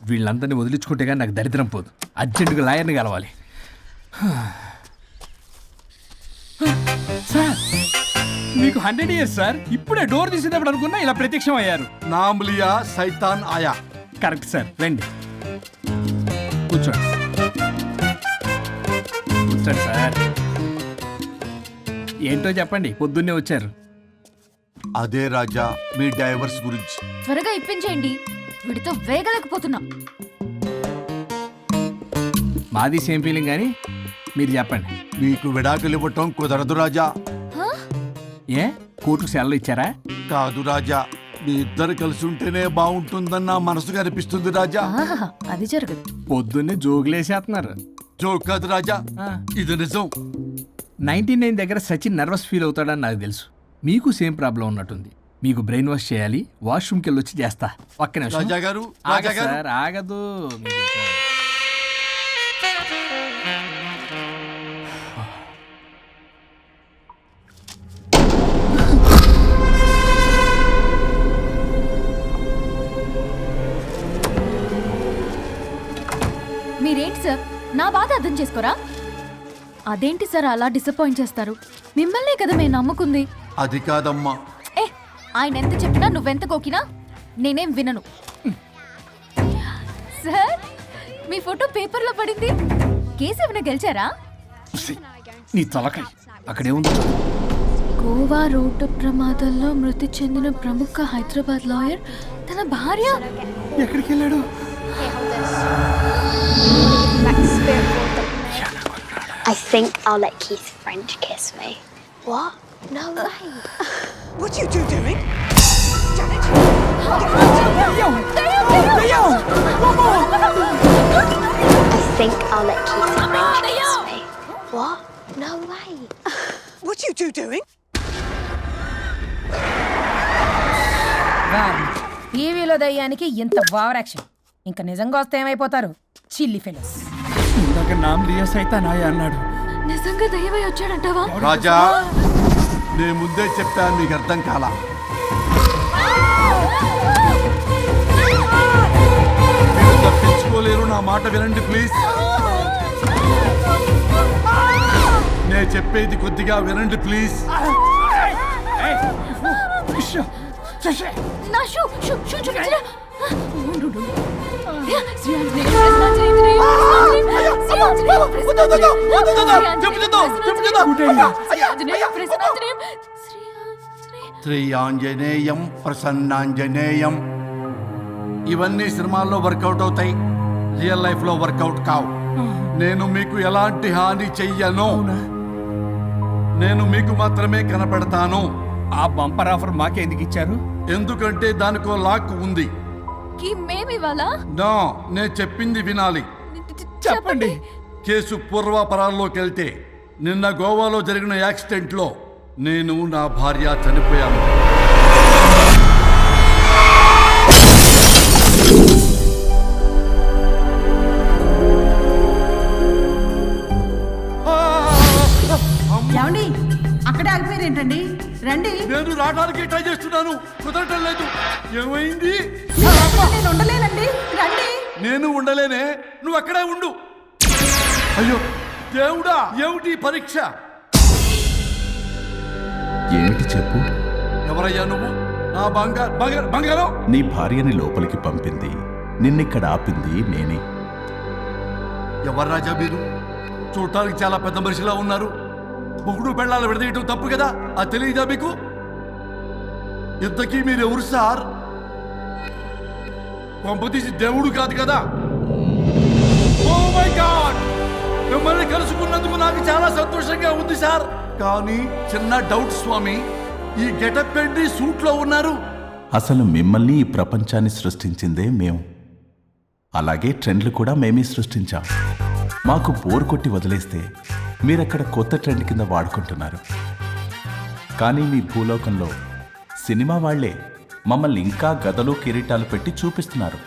వీళ్ళందరినీ వదిలించుకుంటే కానీ నాకు దరిద్రం పోదు. అర్జెంటుగా లాయర్ని కలవాలి. సార్ మీకు 100 years సార్. ఇప్పుడే డోర్ తీసేటప్పుడు అనుకున్నా ఇలా ప్రత్యక్షం అయ్యారు. నామ్ లియా సైతాన్ ఆయా. Correct sir. రండి కూర్చోండి. కూర్చోండి సార్. ఏంటో చెప్పండి, పొద్దున్నే వచ్చారు. అదే రాజా మీ డైవర్స్ గురించి. త్వరగా ఇప్పించేయండి, వీడితో వేగలేకపోతున్నా. మాది సేమ్ ఫీలింగ్ కానీ మీరు చెప్పండి. మీకు విడాకులు ఇవ్వటం కుదరదు రాజా. ఏ కోర్టుకు సెలవు ఇచ్చారా? కాదు రాజా, మీ ఇద్దరు కలిసి ఉంటేనే బాగుంటుందన్న మనసుకు అనిపిస్తుంది రాజా. అది జరగదు. పొద్దున్నే జోగులేసేస్తున్నారు. జోక్ కాదు రాజా, ఇది నిజం. 99 దగ్గర సచిన్ నర్వస్ ఫీల్ అవుతాడని నాకు తెలుసు. మీకు సేమ్ ప్రాబ్లం ఉన్నట్టుంది. మీకు బ్రెయిన్ వాష్ చేయాలి. వాష్రూమ్కి వెళ్ళి వచ్చి చేస్తా. పక్కనే రాజా గారు, రాజా గారు. సార్ ఆగదు. మీరేంటి సార్ నా బాధ అర్థం చేసుకోరా? అదేంటి సార్ అలా డిసప్పాయింట్ చేస్తారు? మిమ్మల్నే కదా మేము నమ్ముకుంది. అది కాదమ్మా. ఆయన ఎంత చెప్పినా నువ్వెంత కోకినా నేనేం వినను. సార్ మీ ఫోటో పేపర్లో పడింది. కేసు ఏమైనా గెలిచారా? నీ తలకాయ అక్కడే ఉంది. గోవా రోడ్డు ప్రమాదంలో మృతి చెందిన ప్రముఖ హైదరాబాద్ లాయర్ తన భార్య ఎక్కడికి వెళ్ళాడు? I think I'll let Keith French kiss me. What? No way. What are you two doing? Janet! I think I'll let Keith French kiss me. What? No way. What are you two doing? టీవీలో దయ్యానికి ఇంత over action. ఇంకా నిజంగా వస్తే ఏమైపోతారు? చిల్లి fellows. ఇందాక నామ్ లియా సైతాన్ ఆయా అన్నాడు. నిజంగా దయ్యమై వచ్చాడంటావా? రాజా నేను ముందే చెప్పాను, మీకు అర్థం కాలా. మీరు తప్పించుకోలేరు, నా మాట వినండి ప్లీజ్. నేను చెప్పేది కొద్దిగా వినండి ప్లీజ్. నా షూ చూపించరా? శ్రీ ఆంజనేయం ప్రసన్నాంజనేయం. ఇవన్నీ సినిమాల్లో వర్కౌట్ అవుతాయి, రియల్ లైఫ్ లో వర్కౌట్ కావు. నేను మీకు ఎలాంటి హాని చెయ్యను. నేను మీకు మాత్రమే కనపడతాను. ఆ బంపర్ ఆఫర్ మాకే ఎందుకు ఇచ్చారు? ఎందుకంటే దానికో లాక్ ఉంది. నో, నేను చెప్పింది వినాలి. చెప్పండి. కేసు పూర్వాపరాల్లోకి వెళ్తే నిన్న గోవాలో జరిగిన యాక్సిడెంట్ లో నేను నా భార్య చనిపోయాను. ఏమండి అక్కడే ఆగిపోయారేంటండి? రండి. నేను రావడానికి ట్రై చేస్తున్నాను, కుదరటం లేదు. ఏమైంది? నేను ఉండలేనండి, రండి. నేను ఉండలేనే, నువ్వు అక్కడే ఉండు. అయ్యో దేవుడా, ఏమిటి పరీక్ష? ఏమిటి చెప్పు. ఎవరయ్యా నువ్వు? నా బంగారం. నీ భార్యని లోపలికి పంపింది, నిన్నిక్కడ ఆపింది నేనే. ఎవరు రాజా మీరు? చూడటానికి చాలా పెద్ద మనిషిలా ఉన్నారు. మొగుడు పెళ్ళాలు విడదీయటం తప్పు కదా, అది తెలియదా మీకు? ఇంతకీ మీరు ఎవరు సార్? పంపతీసి దేవుడు కాదు కదా? ఓ మై గాడ్, మిమ్మల్ని కలుసుకున్నందుకు నాకు చాలా సంతోషంగా ఉంది సార్. కానీ చిన్న డౌట్ స్వామి, ఈ గెటప్ పెట్టి సూట్ లో ఉన్నారు. అసలు మిమ్మల్ని ఈ ప్రపంచాన్ని సృష్టించిందే మేము. అలాగే ట్రెండ్లు కూడా మేమే సృష్టించాం. మాకు బోర్ కొట్టి వదిలేస్తే మీరక్కడ కొత్త ట్రెండ్ కింద వాడుకుంటున్నారు. కానీ మీ భూలోకంలో సినిమా వాళ్లే మమ్మల్ని ఇంకా గదలు కిరీటాలు పెట్టి చూపిస్తున్నారు.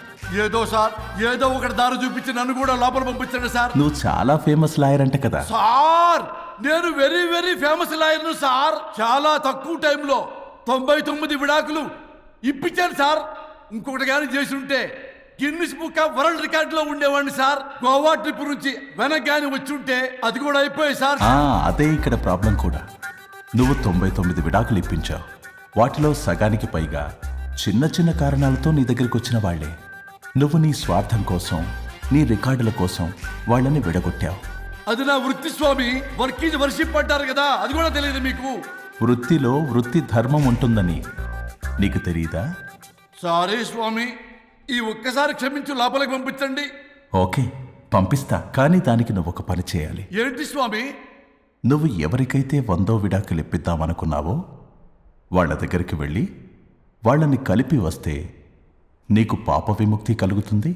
ఏదో సార్, ఏదో ఒకటి దారి చూపించి నన్ను కూడా లోపల పంపించండి సార్. నువ్వు చాలా ఫేమస్ లాయర్ అంట కదా సార్? నేను వెరీ వెరీ ఫేమస్ లాయర్ను సార్. చాలా తక్కువ టైంలో 99 విడాకులు ఇప్పించాను సార్. ఇంకొకటి కానీ చేసి ఉంటే Guinness book of world record లో ఉండేవాడిని సార్. గోవా ట్రిప్ నుంచి వెనక్గాని వచ్చుంటే అది కూడా అయిపోయాయి సార్. అదే ఇక్కడ ప్రాబ్లం కూడా. నువ్వు 99 విడాకులు ఇప్పించావు. వాటిలో సగానికి పైగా చిన్న చిన్న కారణాలతో నీ దగ్గరికి వచ్చిన వాళ్లే. నువ్వు నీ స్వార్థం కోసం, నీ రికార్డుల కోసం వాళ్ళని విడగొట్టావు. అది నా వృత్తి స్వామి. వర్క్ ఈజ్ వర్షిప్ అంటారు కదా, అది కూడా తెలియదు మీకు. వృత్తిలో వృత్తి ధర్మం ఉంటుందని నీకు తెలియదా? సారీ స్వామి, ఈ ఒక్కసారి క్షమించు, లోపలికి పంపించండి. ఓకే, పంపిస్తా. కానీ దానికి నువ్వు ఒక పని చేయాలి. ఏంటి స్వామి? నువ్వు ఎవరికైతే 100వ విడాకులు ఇప్పిద్దామనుకున్నావో వాళ్ళ దగ్గరికి వెళ్ళి వాళ్ళని కలిపి వస్తే నీకు పాప విముక్తి కలుగుతుంది,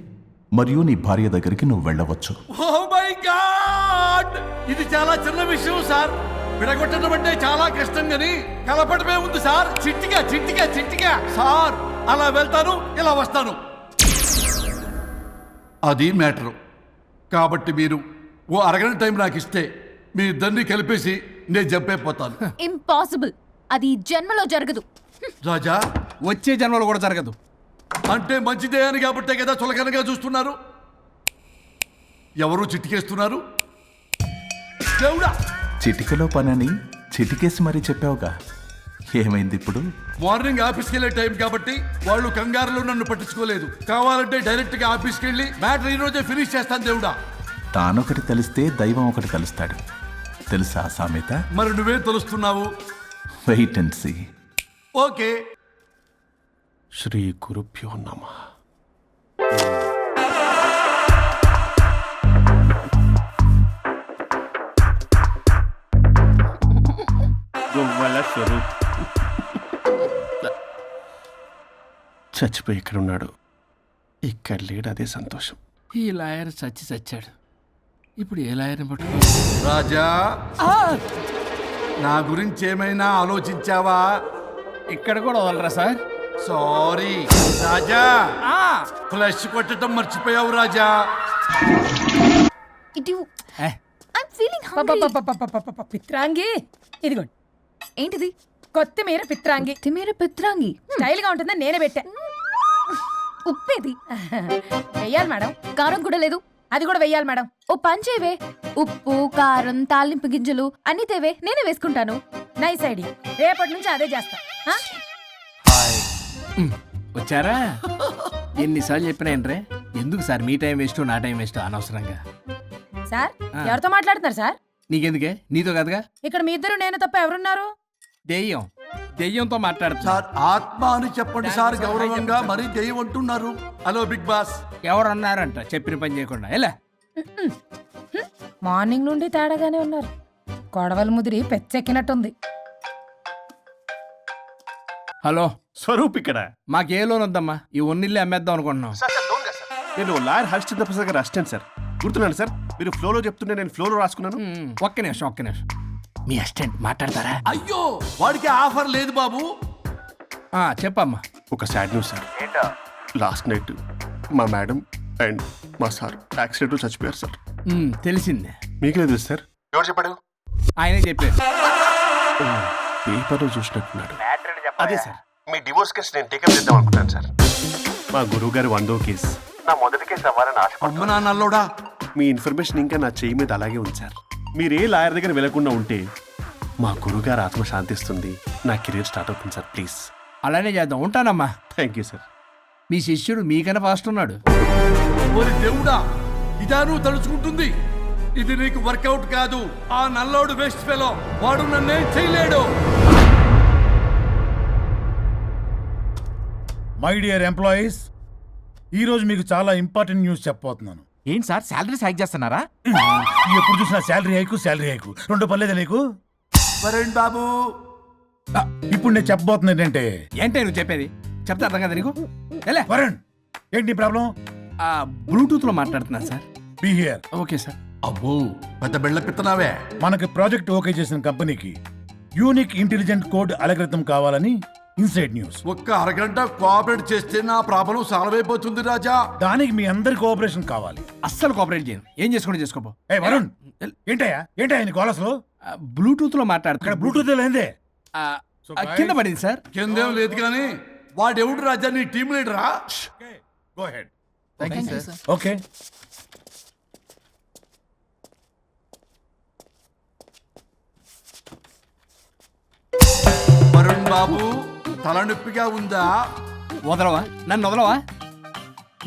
మరియు నీ భార్య దగ్గరికి నువ్వు వెళ్ళవచ్చు. ఓ మై గాడ్, ఇది చాలా చిన్న విషయం సార్. విడగొట్టడం అంటే చాలా కష్టం గని కలపడమే ఉంది సార్. చిట్టిగా చిట్టిగా చిట్టిగా సార్. అలా వెళ్తాను, ఇలా వస్తాను, అది మ్యాటరు. కాబట్టి మీరు ఓ అరగంట టైం నాకు ఇస్తే మీ ఇద్దరిని కలిపేసి నేను జంపైపోతాను. ఇంపాసిబుల్. అది ఈ జన్మలో జరగదు. రాజా, వచ్చే జన్మలో కూడా జరగదు. అంటే మంచిదే అని కాబట్టే కదా చులకనగా చూస్తున్నారు. ఎవరు చిట్టికేస్తున్నారు? దేవుడా, చిటికలో పనని చిటికేసి మరీ చెప్పావుగా, ఏమైంది ఇప్పుడు? మార్నింగ్ ఆఫీస్కి వెళ్ళే టైం కాబట్టి వాళ్ళు కంగారులో నన్ను పట్టించుకోలేదు. కావాలంటే డైరెక్ట్ గా ఆఫీస్కి వెళ్ళి మ్యాటర్ ఈ రోజే ఫినిష్ చేస్తాను. దేవుడా, తానొకటి తెలిస్తే దైవం ఒకటి కలుస్తాడు, తెలుసా సామెత? మరి నువ్వేం తెలుస్తున్నావు? Wait and see. ఓకే. శ్రీ గురుభ్యో నమః. గువ్వల స్వరూప్ చచ్చిపోయి ఇక్కడ ఉన్నాడు. ఇక్కడ లేడు, అదే సంతోషం. ఈ లాయర్ చచ్చాడు. ఇప్పుడు ఏ లాయర్ని పట్టుకో? రాజా, నా గురించి ఏమైనా ఆలోచించావా? ఇక్కడ కూడా వదలరా సార్? సారీ రాజా, ఫ్లష్ కొట్టడం మర్చిపోయావు రాజా. ఇటు ఏ, ఐమ్ ఫీలింగ్ హంగ్రీ. పిత్రాంగి ఇదిగోండి. ఏంటిది? కొత్తిమీర పిత్రాంగి. తిమేర పిత్రాంగి. స్టైల్ గా ఉంటుందని నేనే పెట్టా. ఉప్పేది? వెయ్యాలి మేడం. కారం కూడా లేదు. అది కూడా వెయ్యాలి మేడం. ఓ పంచేవే. ఉప్పు, కారం, తాలింపు గింజలు అన్ని తేవే, నేనే వేసుకుంటాను. Nice idea. రేపటి నుంచి అదే చేస్తా. ఆ? వచ్చారా? ఎన్నిసార్లు చెప్పినా ఏంట్రే? ఎందుకు సార్ మీ టైం వేస్ట్, నా టైం వేస్ట్ అనవసరంగా? సార్, ఎవరితో మాట్లాడుతున్నారు సార్? నీకెందుకే? నీతో కదగా. ఇక్కడ మీ ఇద్దరు నేను తప్ప ఎవరున్నారు? దెయ్యంతో మాట్లాడుతున్నా. సార్, ఆత్మ అని చెప్పండి సార్, గౌరవంగా. మరీ దెయ్యం అంటున్నారు. Hello big boss. ఎవరు అన్నారంట చెప్పిన పని చేయకుండా? ఎలా? మార్నింగ్ నుండి తేడాగానే ఉన్నారు. కొడవల ముదిరి పెచ్చెక్కినట్టుంది. హలో, స్వరూప్ ఇక్కడ. మాకే లోన్ వద్దమ్మా. ఈ ఒన్నిల్లు అమ్మేద్దాం అనుకుంటున్నాం. నేను లాయర్ హరిశ్చంద్ర ప్రసాద్ గారు అసిస్టెంట్ సార్. గుర్తున్నాను సార్, మీరు ఫ్లోలో చెప్తుంటే నేను ఫ్లోలో రాసుకున్నాను. ఒక్క నిమిషం. మీ అసిస్టెంట్ మాట్లాడతారా? అయ్యో, వాడికి ఆఫర్ లేదు బాబు. చెప్పమ్మా. ఒక sad news sir. Last night మా మేడం అండ్ మా సార్ యాక్సిడెంట్ చచ్చిపోయారు సార్. తెలిసిందే. మీకే తెలుసు సార్. ఎవరు చెప్పాడు? ఆయనే చెప్పారు. పేపర్లో చూసినట్టున్నాడు. అదే సార్, మీ డివోర్స్ కేసు నేను టేకప్ చేద్దాం అనుకుంటాను సార్. మా గురువు గారు 100వ కేసు నా మొదటి కేసు అవ్వాలని ఆశ. అమ్మ నా నల్లోడా, మీ ఇన్ఫర్మేషన్ ఇంకా నా చెయ్యి మీద అలాగే ఉంది సార్. మీరు ఏ లాయర్ దగ్గర వెళ్లకుండా ఉంటే మా గురువుగారు ఆత్మ శాంతిస్తుంది, నా కెరీర్ స్టార్ట్ అవుతుంది సార్. ప్లీజ్ అలానే చేద్దాం. ఉంటానమ్మా. Thank you sir. మీ శిష్యుడు మీకన్నా ఫాస్ట్ ఉన్నాడు. ఓరి దేవుడా, ఇదా నువ్వు తలుచుకుంటుంది? ఇది నీకు వర్కౌట్ కాదు. ఆ నల్లోడు వేస్ట్ ఫెలో, వాడు నన్నేం చేయలేడు. మై డియర్ ఎంప్లాయీస్, ఈరోజు మీకు చాలా ఇంపార్టెంట్ న్యూస్ చెప్పబోతున్నాను. ఏంటి సార్, శాలరీస్ హైక్ చేస్తున్నారా? ఎప్పుడు చూసినా శాలరీ హైకు రెండు పర్లేదా నీకు? వరుణ్ బాబు, ఇప్పుడు నేను చెప్పబోతున్నా ఏంటంటే, ఏంటే నువ్వు చెప్పేది? చెప్తా అర్థం కదా నీకు? ఎలా? వరుణ్, ఏంటి నీ ప్రాబ్లం? బ్లూటూత్ లో మాట్లాడుతున్నా sir. Be here. Okay sir. అబ్బో, పెద్ద బిళ్ళ పిత్తనావే. మనకి ప్రాజెక్ట్ ఓకే చేసిన కంపెనీకి యూనిక్ ఇంటెలిజెంట్ కోడ్ అలకృతం కావాలని ఇన్సైడ్ న్యూస్. ఒక్క అరగంట కోఆపరేట్ చేస్తే నా ప్రాబ్లం సాల్వ్ అయిపోతుంది రాజా. దానికి మీ అందరి కోఆపరేషన్ కావాలి. అస్సలు కోఆపరేట్ చేయను. ఏం చేసుకోండి చేసుకోపో. ఏ వరుణ్, ఏంటయ్యా నీ గోలస్లో? బ్లూటూత్ లో ఇక్కడ మాట్లాడుతున్నా. బ్లూటూత్ లేదే. కింద పడింది సార్. కిందేం లేదు కానీ వాడెవడు రాజా? నీ టీం లీడరా? Go ahead. ఓకే. వరుణ్ బాబు తలనొప్పిగా ఉందా? వదలవా, నన్ను వదలవా?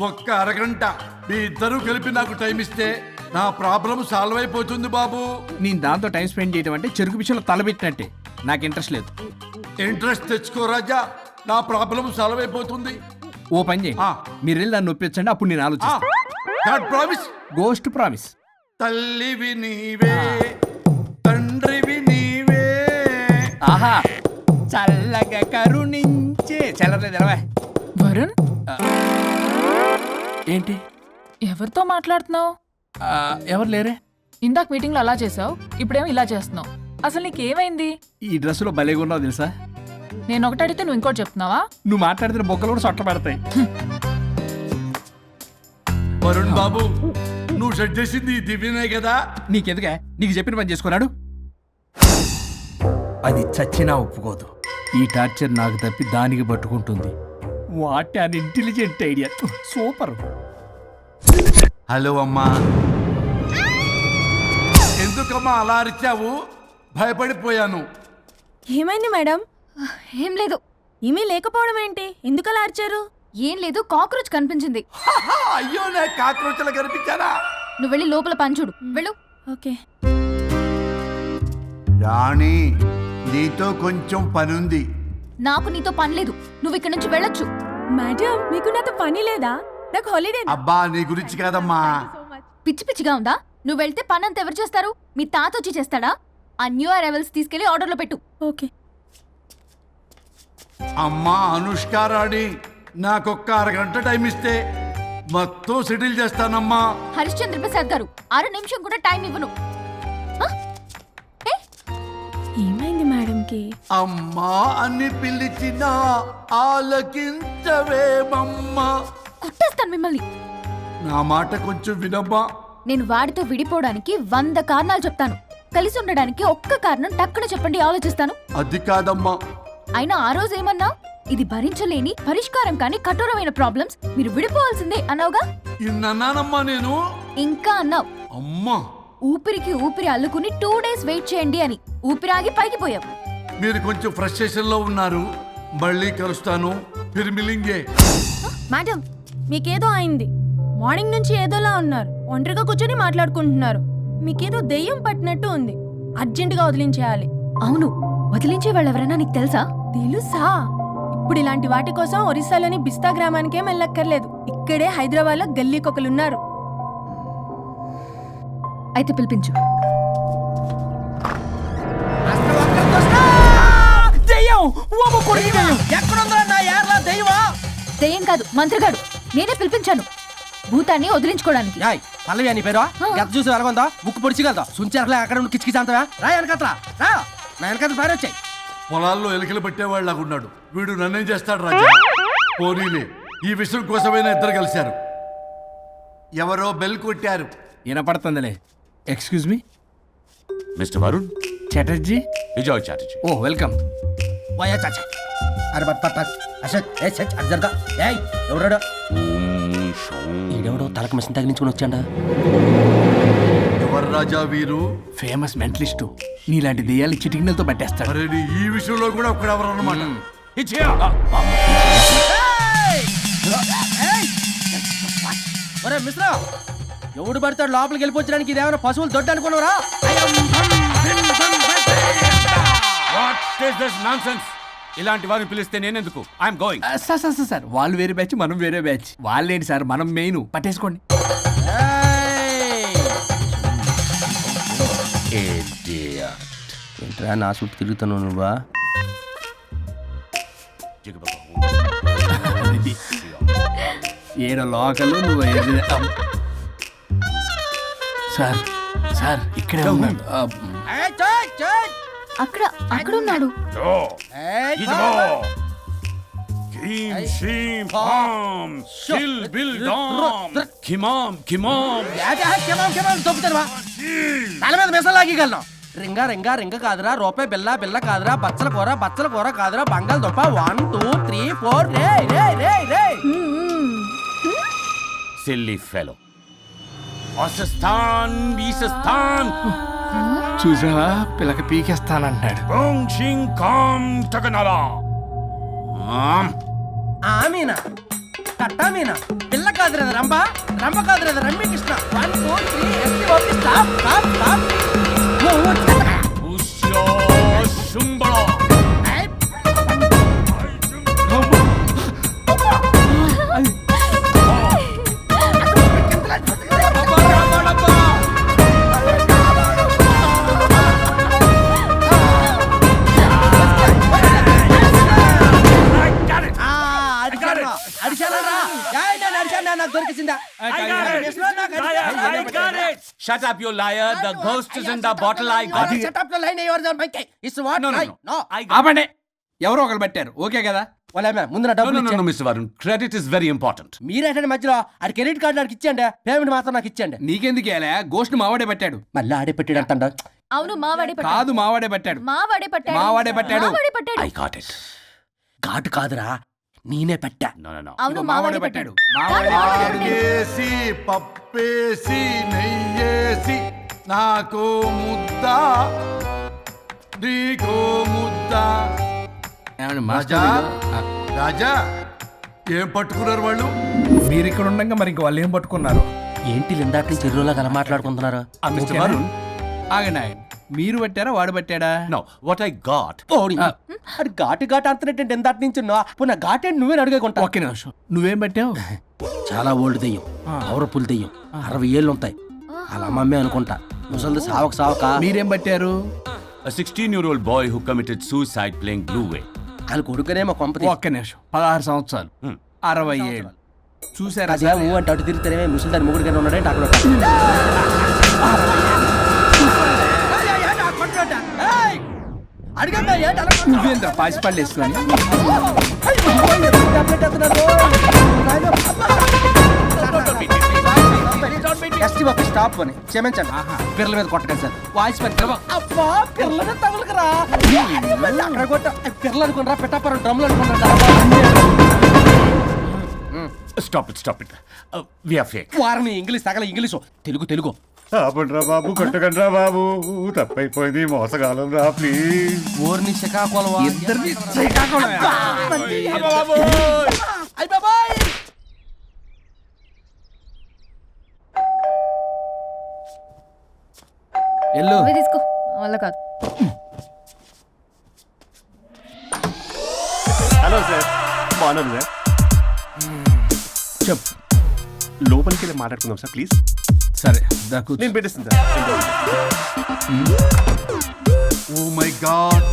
ఒక్క అరగంట మీ ఇద్దరూ కలిపి నాకు టైం ఇస్తే నా ప్రాబ్లం సాల్వ్ అయిపోతుంది బాబు. నేను దాంతో టైం స్పెండ్ చేయడం అంటే చెరుకు విషయంలో తలబెట్టినట్టే. నాకు ఇంట్రెస్ట్ లేదు. ఇంట్రెస్ట్ తెచ్చుకో రాజా, నా ప్రాబ్లం సాల్వ్ అయిపోతుంది. ఓ పని చేయండి, ఆ. మీరు వెళ్ళి దాన్ని నొప్పించండి, అప్పుడు నేను ఆలోచిస్తాను. God promise. Ghost promise. తల్లివి నీవే, తండ్రివి నీవే. ఆహా, చల్లగా కరుణించే చల్లలేదు ఎలవా. వరుణ్, ఏంటి? ఎవరితో మాట్లాడుతున్నావు? ఎవరు లేరే? ఇందాక మీటింగ్లో అలా చేసావు, ఇప్పుడేమో ఇలా చేస్తున్నావు. అసలు నీకేమైంది? ఈ డ్రెస్సులో భలేగా ఉన్నావు తెలుసా? నేను ఒకటి అడిగితే నువ్వు ఇంకోటి చెప్తున్నావా? నువ్వు మాట్లాడితే బొక్కలు కూడా సొట్ట పడతాయి. వరుణ్ బాబు, నువ్వు సెట్ చేసింది ఈ దివ్యనే కదా? నీకెందుకే? నీకు చెప్పిన పని చేసుకున్నాడు. అది చచ్చినా ఒప్పుకోదు. ఈ టార్చర్ నాకు తప్పి దానికి పట్టుకుంటుంది. What an intelligent idea. Super. Hello అమ్మా. ఎందుకమ్మా అలా అరిచావు? భయపడిపోయాను. ఏమైంది మేడం? ఏం లేదు. ఏమీ లేకపోవడం ఏంటి? ఎందుకు అలా అరిచారు? ఏం లేదు, కాక్రోచ్ కనిపించింది. అయ్యో, నా కాక్రోచ్లు కనిపించారా? నువ్వు వెళ్ళి లోపల పని చూడు, వెళ్ళు. ఓకే. రాణి, నీతో కొంచెం పనుంది. నాకు నీతో పని లేదు, నువ్వు ఇక్కడ నుంచి వెళ్ళొచ్చు. మేడం, మీకు నాతో పని లేదా? నాకు హాలిడే. అబ్బా, నీ గురించి కాదమ్మా. పిచ్చి పిచ్చిగా ఉందా? నువ్వు వెళ్తే పని అంతా ఎవరు చేస్తారు? మీ తాత వచ్చి చేస్తాడా? ఆ న్యూ అరైవల్స్ తీసుకెళ్లి ఆర్డర్లో పెట్టు. ఓకే. అమ్మా అనుష్క రాణి, నాకొక్క అరగంట టైం ఇస్తే మొత్తం సెటిల్ చేస్తానమ్మా. హరిశ్చంద్ర ప్రసాద్ గారు, 6 నిమిషం కూడా టైం ఇవ్వను. ఏమైంది మేడంకి? అమ్మా అని పిలిచినా ఆలకించవేమమ్మా. కుట్టేస్తాను మిమ్మల్ని. నా మాట కొంచెం వినమ్మా. నేను వాడితో విడిపోవడానికి 100 కారణాలు చెప్తాను. కలిసి ఉండడానికి ఒక్క కారణం టక్కున చెప్పండి, ఆలోచిస్తాను. అది కాదమ్మా. అయినా ఆ రోజు ఏమన్నా? ఇది భరించలేని, పరిష్కారం కాని కఠోరమైన ప్రాబ్లమ్స్, మీరు విడిపోవాల్సిందే అన్నావుగా. ఇన్నానమ్మా నేను. ఇంకా అన్నావు. అమ్మా, ఊపిరికి ఊపిరి అల్లుకుని 2 days వెయిట్ చేయండి అని. ఊపిరాగి పైకి పోయావు. మీరు కొంచెం ఫ్రస్ట్రేషన్ లో ఉన్నారు. మళ్ళీ కలుస్తాను. ఫిర్మిలింగే. మేడం, మీకేదో అయింది. మార్నింగ్ నుంచి ఏదోలా ఉన్నారు. ఒంటరిగా కూర్చొని మాట్లాడుకుంటున్నారు. మీకేదో దెయ్యం పట్టినట్టు ఉంది. అర్జెంటుగా వదిలించేయాలి. అవును, వదిలించే వాళ్ళెవరైనా నీకు తెలుసా? తెలుసా? ఇప్పుడు ఇలాంటి వాటి కోసం ఒరిస్సాలోని బిస్తా గ్రామానికేం వెళ్ళక్కర్లేదు. ఇక్కడే హైదరాబాద్లో గల్లీకొకలున్నారు. అయితే పిలిపించు. దెయ్యం కాదు, మంత్రిగాడు. నేనే పిలిపించాను భూతాన్ని వదిలించుకోవడానికి. పల్లవి అని పేరు గత చూసి వెలగొందా ముక్కు పొడిచిగలదా సుంచరలే అక్కడ ఉండి కిచకిచంతవా రా వెనకత్రా రా నా వెనకత్ర భారీ వచ్చాయి. పొలాల్లో ఎలికలు పట్టేవాళ్ళగా ఉన్నాడు వీడు. నన్నేం చేస్తాడు రాజా? పోనీలే, ఈ విషయం కోసమైనా ఇద్దరు కలిశారు. ఎవరో బెల్ కొట్టారు. వినపడుతుందిలే. Excuse me mister Varun Chatterjee. Vijay Chatterjee. Oh welcome. వాయా చాచా అరే బట్ అసత్ ఏ సచ్ అర్జర్గా ఏయ్ ఎవరాడు? ఈడెవడో తలకు మిషన్ తగిలించుకుని వచ్చాడా? ఎవరు రాజా వీరు? Famous mentalist. నీలాంటి దెయ్యాలు చిటికినలతో పట్టేస్తాడు. అరే, ఈ విషయంలో కూడా ఒకడెవరు అన్నమాట. ఒరే మిశ్రా, ఎవడు పడతాడు లోపలికి వెళ్ళిపోవడానికి? ఇదేమైనా పశువులు దొడ్డు అనుకున్నారా? ఇలాంటి వారిని పిలిస్తే నేనెందుకు? I'm going. సార్ వాళ్ళు వేరే బ్యాచ్, మనం వేరే బ్యాచ్. వాళ్ళేంటి సార్, మనం మెయిన్. పట్టేసుకోండి. ఏంట్రా నా చుట్టూ తిరుగుతున్నావు నువ్వా? ఏడో లోకల్ నువ్వు సార్. సార్ ఇక్కడే ఉన్నాడు. అక్కడ అక్కడ ఉన్నాడు. తల మీద మిసలాగలను. రింగా రింగా రింగ కాదురా, రూపాయి బిల్ల బిల్ల కాదురా, బచ్చల కూర కాదురా, బంగాళదుంప 1 2 3 4. రే రే రే రే సిల్లీ ఫెలో. అసస్థాన్ బీసస్థాన్ చూసావా పిల్లకి పీకేస్తానంటున్నాడు. ఓం షిం కాం తగనలా. మీనా కట్టా పిల్ల కాదురా రంభ, రంభ కాదురా Ramya Krishna. 1 2 3 S T O P stop stop stop. ఉష్యో శుంబళ. నాకు దొరికిందా? Shut up, you liar. The ghost is in the bottle. I got it. Shut up the line. Yours on my case. It's what? No. ఆపండి. ఎవరో ఒకరు పెట్టారు ఓకే కదా. ముందు నా డబ్బులు No, Mr. Varun. Credit is very important. మీరేంటంటే మధ్యలో ఆడి క్రెడిట్ కార్డు నాకు ఇచ్చేయండి, పేమెంట్ మాత్రం నాకు ఇచ్చేయండి. నీకెందుకు ఇలా గోస్ట్ మావాడే పెట్టాడు. మళ్ళీ ఆడే పెట్టాడు అంటాడు. అవును మావాడే పట్టాడు. కాదు మావాడే పెట్టాడు. మావాడే పట్టాడు. మావాడే పట్టాడు. మావాడే పట్టాడు. I got it. ఘాటు కాదురా, నేనే పెట్టా. No. అవును మావాడే పట్టాడు. ఆగేసి పప్పేసి నెయ్యేసి నాకు ముద్ద నీకో ముద్ద. ఏమండి రాజా మాస్టర్ రాజా ఏం పట్టుకున్నారు వాళ్ళు? మీరు ఇక్కడ ఉండగా మరి ఇంక వాళ్ళు ఏం పట్టుకున్నారు? ఏంటి ఇందాక నుంచి చెరువులా కల మాట్లాడుకుంటున్నారు? Mr. Varun. ఆగండి మీరు పట్టారా వాడు పట్టాడా? No, what I got. అది ఘాటు అంటున్నట్టు ఎందాటి నుంచి నా ఘాటే నువ్వే అడిగేకుంటా. ఒక్క నిమిషం నువ్వేం పట్టావు? చాలా ఓల్డ్ దెయ్యం, పవర్ఫుల్ దెయ్యం, 60 ఏళ్ళు ఉంటాయి. అలా అమ్మమ్మే అనుకుంటా. ముసలిది సావక మీరేం పట్టారు? A 16-year-old boy who committed suicide playing Blue Whale. వాళ్ళ కొడుకునేమో కొంపతి. ఒక్క నిమిషం 16 సంవత్సరాలు 60 ఏళ్ళు చూసారా? అదే ఊ అంటే అటు తిరిగితేనే ముసలి దాని ముగ్గురు కింద ఉన్నాడే అక్కడ. నువ్వేంద్ర పాసిపళ్ళు వేసుకొని స్టాప్ అని క్షమించండి. పిల్లల మీద కొట్టకండి సార్. వాయిస్ అబ్బా పిల్లల మీద తగులుకురా. అక్కడ కొట్ట పిల్లలు అనుకున్నారా, పెట్టాపరం డ్రమ్లు అనుకున్నారా? Stop it. We are fake. వారిని ఇంగ్లీష్ తగల ఇంగ్లీషు తెలుగు. ఆపండ్రా బాబు, కొట్టకండ్రా బాబు, తప్పైపోయింది, మోసగాలం రా ప్లీజ్. ఊరిని శ్రీకాకుళం ఇద్దరిని శ్రీకాకుళం. ఎల్లు నువ్వే తీసుకో వల్ల కాదు. హలో సార్, బాగున్నాను సార్. చెప్పు. లోపలికి వెళ్ళి మాట్లాడుకుందాం సార్ ప్లీజ్. సరే దాకు నేను పెట్టేస్తాను సార్. ఓ మై గాడ్,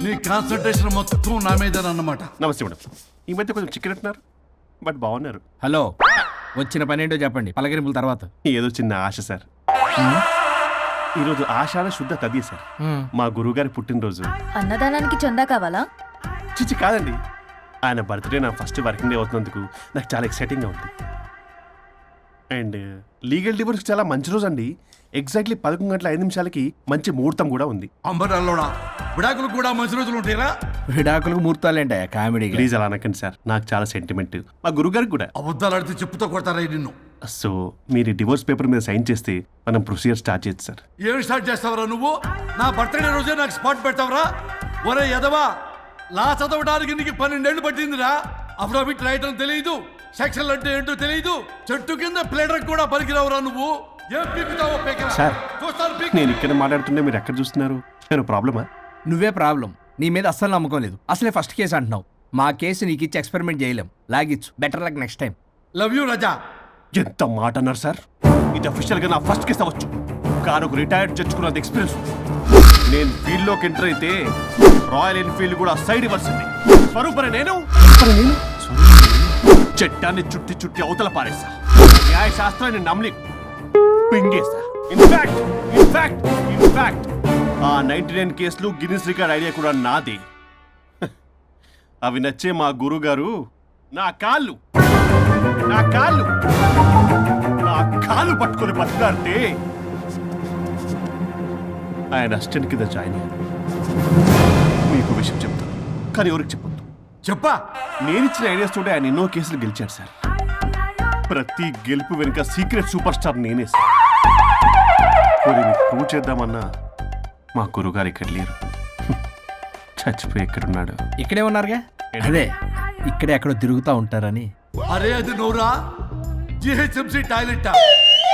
నీ కాన్సన్ట్రేషన్ మొత్తం నా మీద అన్నమాట. నమస్తే మేడం. ఈ మధ్య కొంచెం చికెన్ అంటున్నారు, బట్ బాగున్నారు. హలో, వచ్చిన పని ఏంటో చెప్పండి, పలకరింపుల తర్వాత. ఏదో చిన్న ఆశ సార్. ఈరోజు ఆషాఢ శుద్ధ తదియ సార్, మా గురువుగారి పుట్టినరోజు. అన్నదానానికి చందా కావాలా? చిచ్చి కాదండి, ఆయన బర్త్డే నా ఫస్ట్ వర్కింగ్ డే అవుతున్నందుకు నాకు చాలా ఎక్సైటింగ్గా ఉంది. అండ్ లీగల్ డివోర్స్కి చాలా మంచి రోజు అండి. ఎగ్జాక్ట్లీ 11:05 మంచి ముహూర్తం కూడా ఉంది. అంబరాల్లోడా విడాకులు కూడా మంచి రోజులు ఉంటాయిరా? విడాకులకు ముహూర్తాలేంటా కామెడీ? ప్లీజ్ అలా అనకండి సార్, నాకు చాలా సెంటిమెంట్, మా గురుగారికి కూడా. అబద్ధాలు ఆడితే చెప్పుతో కొడతారా నిన్ను? సో మీరు డివోర్స్ పేపర్ మీద సైన్ చేస్తే మనం ప్రొసీజర్ స్టార్ట్ చేయొచ్చు సార్. ఏం స్టార్ట్ చేస్తావరా నువ్వు? నా బర్త్డే రోజే నాకు స్పాట్ పెడతావరా? ఒరే ఎదవా, లా చదవడానికి నీకు 12 ఏళ్ళు పట్టిందిరా. అఫిడవిట్ రాయటం తెలియదు, సెక్షన్లు అంటే ఏంటో తెలియదు, చెట్టు కింద ప్లేడర్ కూడా పలికిరావురా నువ్వు. ఏం పీకుతావో సార్, నేను ఇక్కడ మాట్లాడుతుంటే మీరు ఎక్కడ చూస్తున్నారు? నేను ప్రాబ్లమా? నువ్వే ప్రాబ్లం. నీ మీద అస్సలు నమ్మకం లేదు. అసలే ఫస్ట్ కేసు అంటున్నావు. మా కేసు నీకు ఇచ్చి ఎక్స్పెరిమెంట్ చేయలేం. లాగిచ్చు. Better luck next time. Love you రాజా. ఎంత మాట అన్నారు సార్? ఇది అఫీషియల్గా నా ఫస్ట్ కేసు అవ్వచ్చు, కానీ ఒక రిటైర్డ్ జడ్జ్కున్నది ఎక్స్పీరియన్స్. నేను ఫీల్డ్లోకి ఎంటర్ అయితే రాయల్ ఎన్ఫీల్డ్ కూడా సైడ్ ఇవ్వాల్సింది. స్వరూపరే నేను చట్టాన్ని చుట్టి అవతల పారేసా. న్యాయ శాస్త్రాన్ని నమ్మి పింగేసా. ఇన్ఫాక్ట్ ఆ 99 కేసులు గిన్నిస్ రికార్డ్ ఐడియా కూడా నాది. అవి నచ్చే మా గురుగారు నా కాళ్ళు పట్టుకొని బతుకాడితే ఆయన అసిస్టెంట్ కింద జాయిన్ అయ్యాను. మీకు విషయం చెప్తాను, కానీ ఎవరికి చెప్పొద్దు. చెప్పా. నేను ఇచ్చిన ఐడియాస్ తోటి ఆయన ఎన్నో కేసులు గెలిచాడు సార్. ప్రతి గెలుపు వెనుక సీక్రెట్ సూపర్ స్టార్ నేనే సార్. మరి మీకు ప్రూవ్ చేద్దామన్నా మా గురుగారు ఇక్కడ లేరు. చచ్చిపోయి ఎక్కడున్నాడు? ఇక్కడే ఉన్నారుగా. అదే ఇక్కడే ఎక్కడో తిరుగుతూ ఉంటారని. అరే అది నోరా జిహెచ్ఎంసీ టాయిలెట్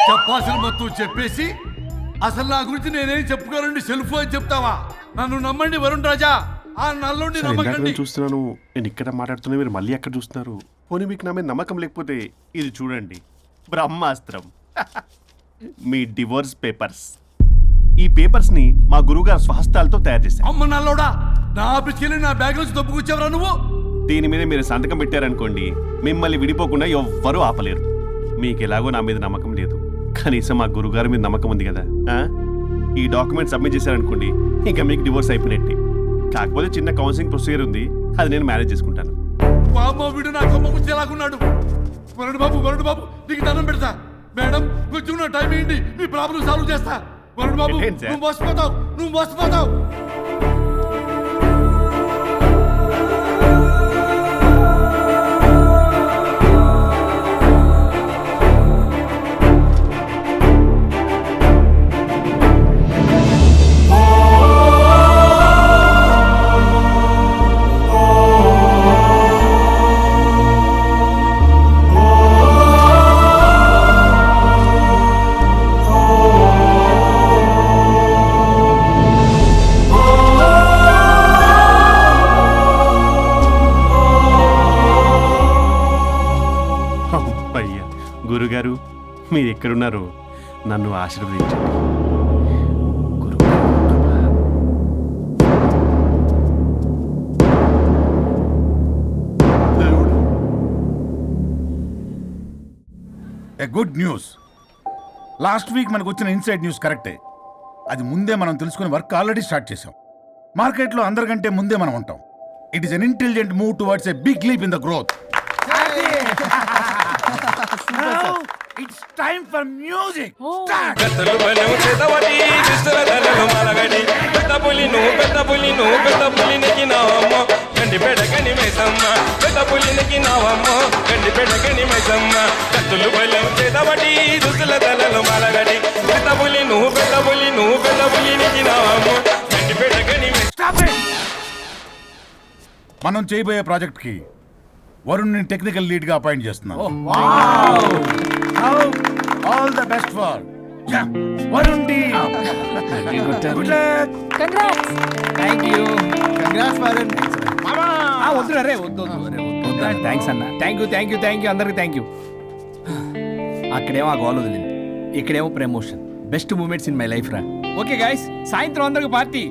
చెప్పాల్సిన మొత్తం చెప్పేసి అసలు నా గురించి నేనేం చెప్పుకోనండి సెల్ఫ్ అని చెప్తావా? నన్ను నమ్మండి వరుణ్ రాజా, ఆ నల్లుండి సార్, ఇందాక నమ్మకండి. నేను చూస్తున్నాను, నేను ఇక్కడ మాట్లాడుతున్నా, మీరు మళ్ళీ ఎక్కడ చూస్తున్నారు? పోనీ మీకు నా మీద నమ్మకం లేకపోతే ఇది చూడండి, బ్రహ్మాస్త్రం. మీ డివోర్స్ పేపర్స్. ఈ పేపర్స్ ని మా గురువుగారు స్వహస్తాలతో తయారు చేశారు. అమ్మ నల్లోడా, నా ఆఫీస్కి వెళ్ళి నా బ్యాగ్ నుంచి తప్పుకొచ్చావరా నువ్వు? దీని మీద మీరు సంతకం పెట్టారనుకోండి, మిమ్మల్ని విడిపోకుండా ఎవ్వరూ ఆపలేరు. మీకు ఎలాగో నా మీద నమ్మకం లేదు, కనీసం మా గురుగారి మీద నమ్మకం ఉంది కదా. ఈ డాక్యుమెంట్ సబ్మిట్ చేశారనుకోండి, ఇంకా మీకు డివోర్స్ అయిపోయినట్టే. కాకపోతే చిన్న కౌన్సిలింగ్ ప్రొసీజర్ ఉంది, అది నేను మేనేజ్ చేసుకుంటాను. వామ్మో, వీడు నా కొమ్మ గురించి ఎలాగున్నాడు? వరుణ్ బాబు నీకు దండం పెడతా. మేడం కొంచెం నా టైం ఏంటి, మీ ప్రాబ్లం సాల్వ్ చేస్తా. వరుణ్ బాబు ఏంటి సార్? నువ్వు మోసపోతావు. అయ్యా గురుగారు, మీరు ఎక్కడున్నారో నన్ను ఆశీర్వదించండి. A good news. Last week మనకు వచ్చిన ఇన్సైడ్ న్యూస్ కరెక్టే. అది ముందే మనం తెలుసుకుని వర్క్ ఆల్రెడీ స్టార్ట్ చేసాం. మార్కెట్లో అందరికంటే ముందే మనం ఉంటాం. It is an intelligent move towards a big leap in the growth. It's time for music. మనం చేయబోయే ప్రాజెక్ట్ కి వరుణ్ టెక్నికల్ లీడ్ గా అపాయింట్ చేస్తున్నాం. All the best for Varun team. Good luck. Congrats. Thank you. Congrats Varun. వద్దు రే, వద్దు. Thanks అన్న. Thank you అందరికి థ్యాంక్ యూ. అక్కడేమో ఆ గోల్ వదిలింది, ఇక్కడేమో promotion. Best moments in my life రా. ఓకే గైస్, సాయంత్రం అందరికి పార్టీ.